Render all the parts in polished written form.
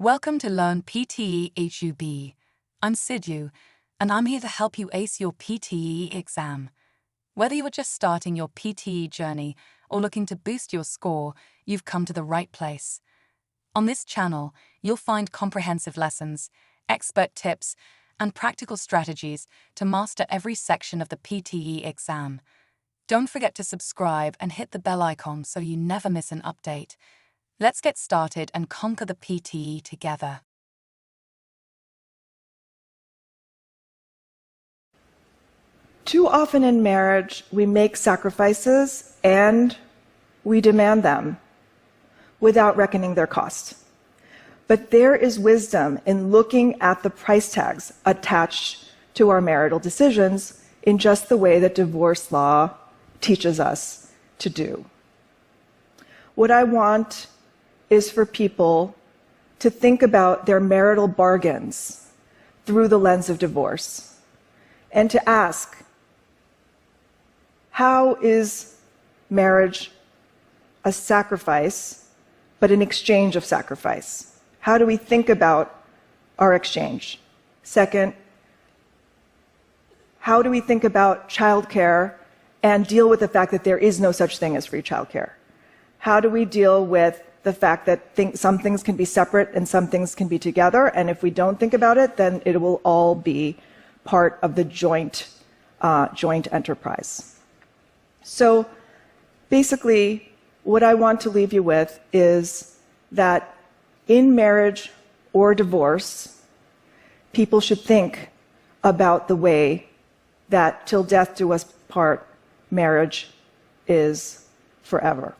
Welcome to Learn PTE HUB. I'm Sidhu, and I'm here to help you ace your PTE exam. Whether you are just starting your PTE journey or looking to boost your score, you've come to the right place. On this channel, you'll find comprehensive lessons, expert tips, and practical strategies to master every section of the PTE exam. Don't forget to subscribe and hit the bell icon so you never miss an update. Let's get started and conquer the PTE together. Too often in marriage, we make sacrifices and we demand them without reckoning their cost. But there is wisdom in looking at the price tags attached to our marital decisions in just the way that divorce law teaches us to do. What I want is for people to think about their marital bargains through the lens of divorce and to ask, how is marriage a sacrifice, but an exchange of sacrifice? How do we think about our exchange? Second, how do we think about childcare and deal with the fact that there is no such thing as free childcare? How do we deal with the fact that some things can be separate and some things can be together, and if we don't think about it, then it will all be part of the joint enterprise. So basically, what I want to leave you with is that in marriage or divorce, people should think about the way that till death do us part, marriage is forever.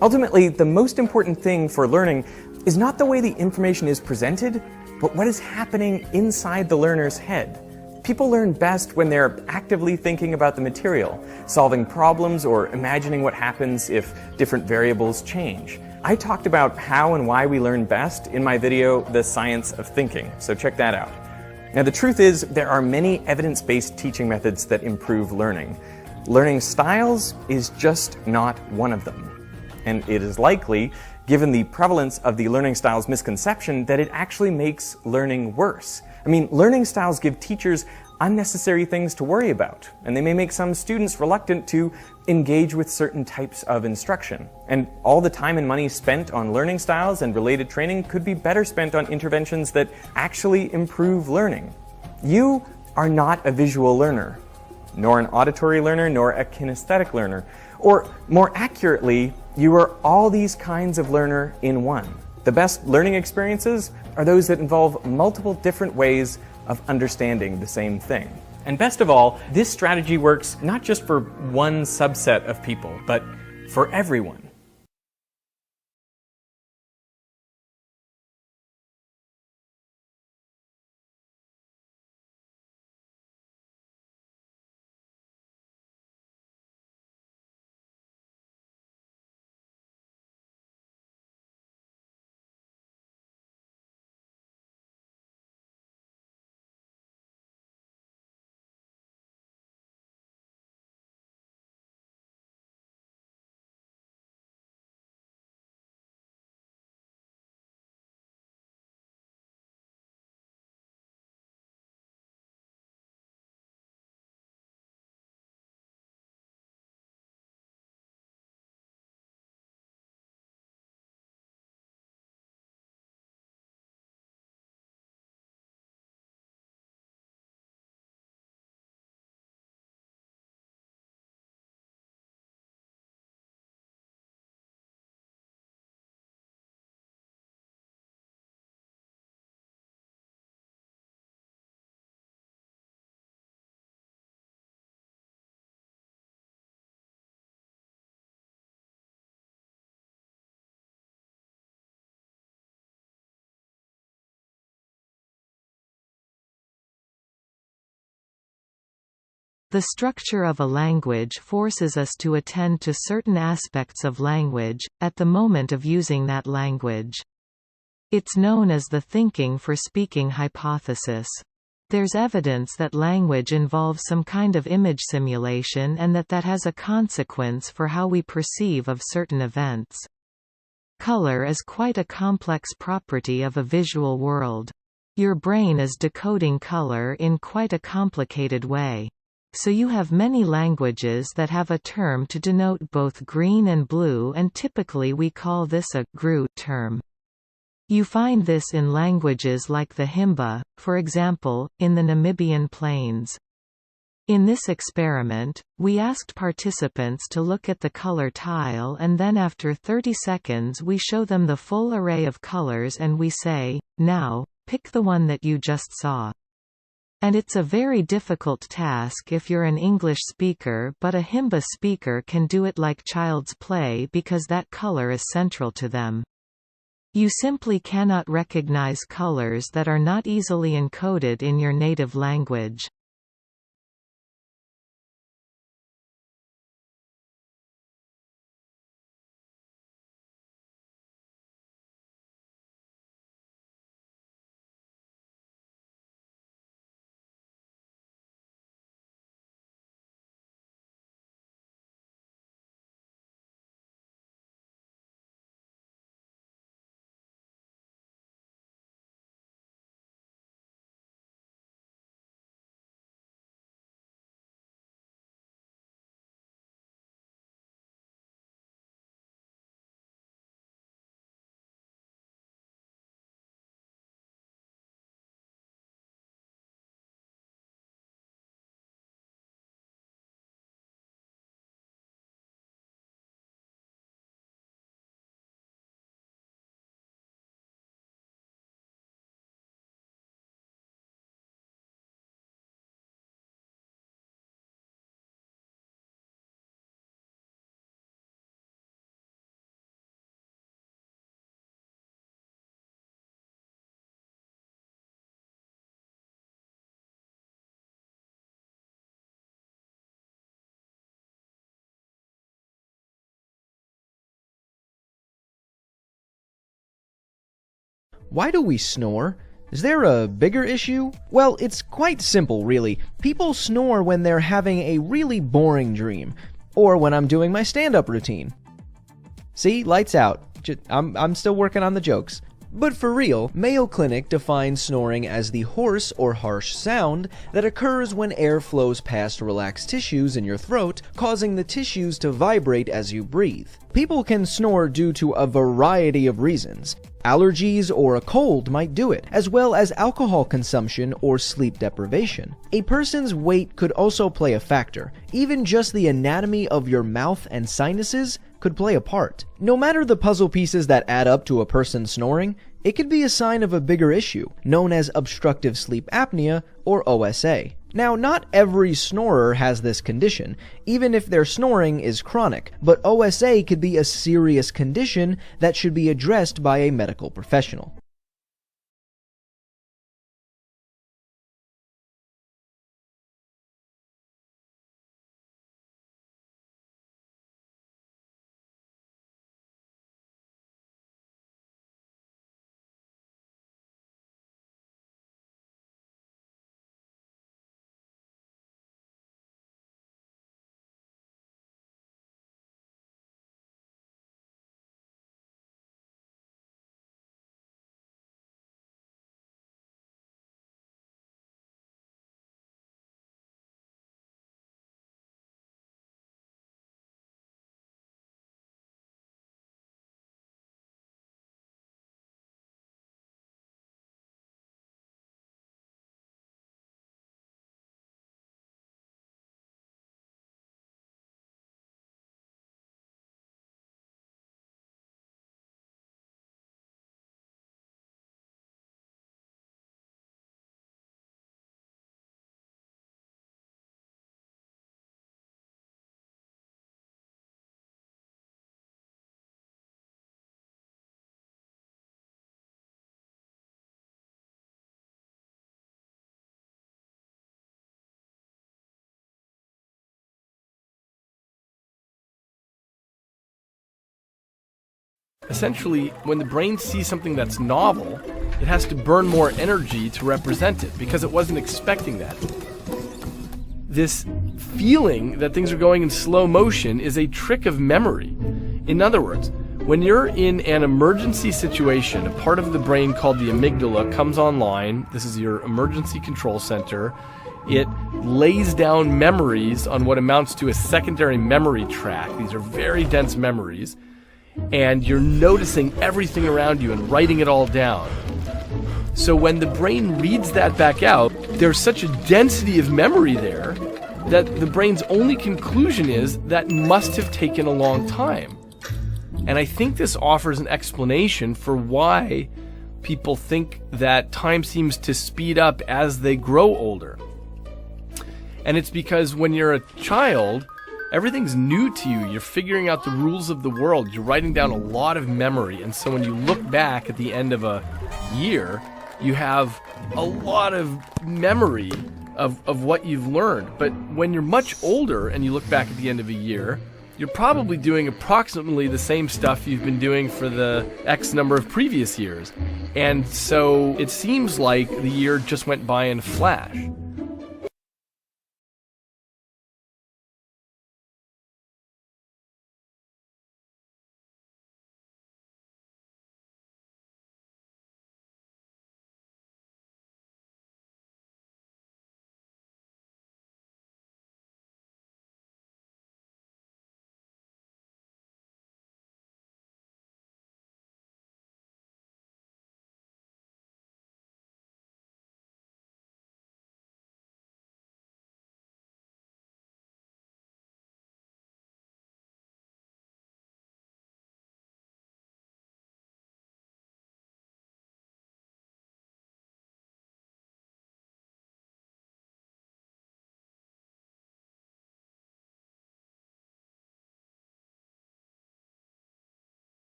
Ultimately, the most important thing for learning is not the way the information is presented, but what is happening inside the learner's head. People learn best when they're actively thinking about the material, solving problems, or imagining what happens if different variables change. I talked about how and why we learn best in my video, The Science of Thinking, so check that out. Now, the truth is, there are many evidence-based teaching methods that improve learning. Learning styles is just not one of them. And it is likely, given the prevalence of the learning styles misconception, that it actually makes learning worse. I mean, learning styles give teachers unnecessary things to worry about, and they may make some students reluctant to engage with certain types of instruction. And all the time and money spent on learning styles and related training could be better spent on interventions that actually improve learning. You are not a visual learner, nor an auditory learner, nor a kinesthetic learner. Or more accurately, you are all these kinds of learner in one. The best learning experiences are those that involve multiple different ways of understanding the same thing. And best of all, this strategy works not just for one subset of people, but for everyone. The structure of a language forces us to attend to certain aspects of language, at the moment of using that language. It's known as the thinking for speaking hypothesis. There's evidence that language involves some kind of image simulation and that has a consequence for how we perceive of certain events. Color is quite a complex property of a visual world. Your brain is decoding color in quite a complicated way. So you have many languages that have a term to denote both green and blue, and typically we call this a GRU term. You find this in languages like the Himba, for example, in the Namibian plains. In this experiment, we asked participants to look at the color tile, and then after 30 seconds we show them the full array of colors and we say, "Now, pick the one that you just saw." And it's a very difficult task if you're an English speaker, but a Himba speaker can do it like child's play because that color is central to them. You simply cannot recognize colors that are not easily encoded in your native language. Why do we snore? Is there a bigger issue? Well, it's quite simple, really. People snore when they're having a really boring dream, or when I'm doing my stand-up routine. See, lights out. I'm still working on the jokes. But for real, Mayo Clinic defines snoring as the hoarse or harsh sound that occurs when air flows past relaxed tissues in your throat, causing the tissues to vibrate as you breathe. People can snore due to a variety of reasons. Allergies or a cold might do it, as well as alcohol consumption or sleep deprivation. A person's weight could also play a factor. Even just the anatomy of your mouth and sinuses could play a part. No matter the puzzle pieces that add up to a person snoring, it could be a sign of a bigger issue, known as obstructive sleep apnea, or OSA. Now, not every snorer has this condition, even if their snoring is chronic, but OSA could be a serious condition that should be addressed by a medical professional. Essentially, when the brain sees something that's novel, it has to burn more energy to represent it because it wasn't expecting that. This feeling that things are going in slow motion is a trick of memory. In other words, when you're in an emergency situation, a part of the brain called the amygdala comes online. This is your emergency control center. It lays down memories on what amounts to a secondary memory track. These are very dense memories. And you're noticing everything around you and writing it all down. So when the brain reads that back out, there's such a density of memory there that the brain's only conclusion is that must have taken a long time. And I think this offers an explanation for why people think that time seems to speed up as they grow older. And it's because when you're a child, everything's new to you. You're figuring out the rules of the world. You're writing down a lot of memory. And so when you look back at the end of a year, you have a lot of memory of what you've learned. But when you're much older and you look back at the end of a year, you're probably doing approximately the same stuff you've been doing for the X number of previous years. And so it seems like the year just went by in a flash.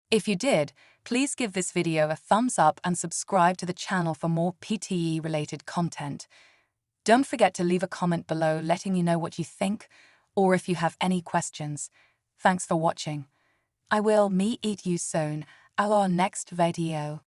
If you did, please give this video a thumbs up and subscribe to the channel for more PTE-related content. Don't forget to leave a comment below letting me know what you think, or if you have any questions. Thanks for watching. I will meet you soon, our next video.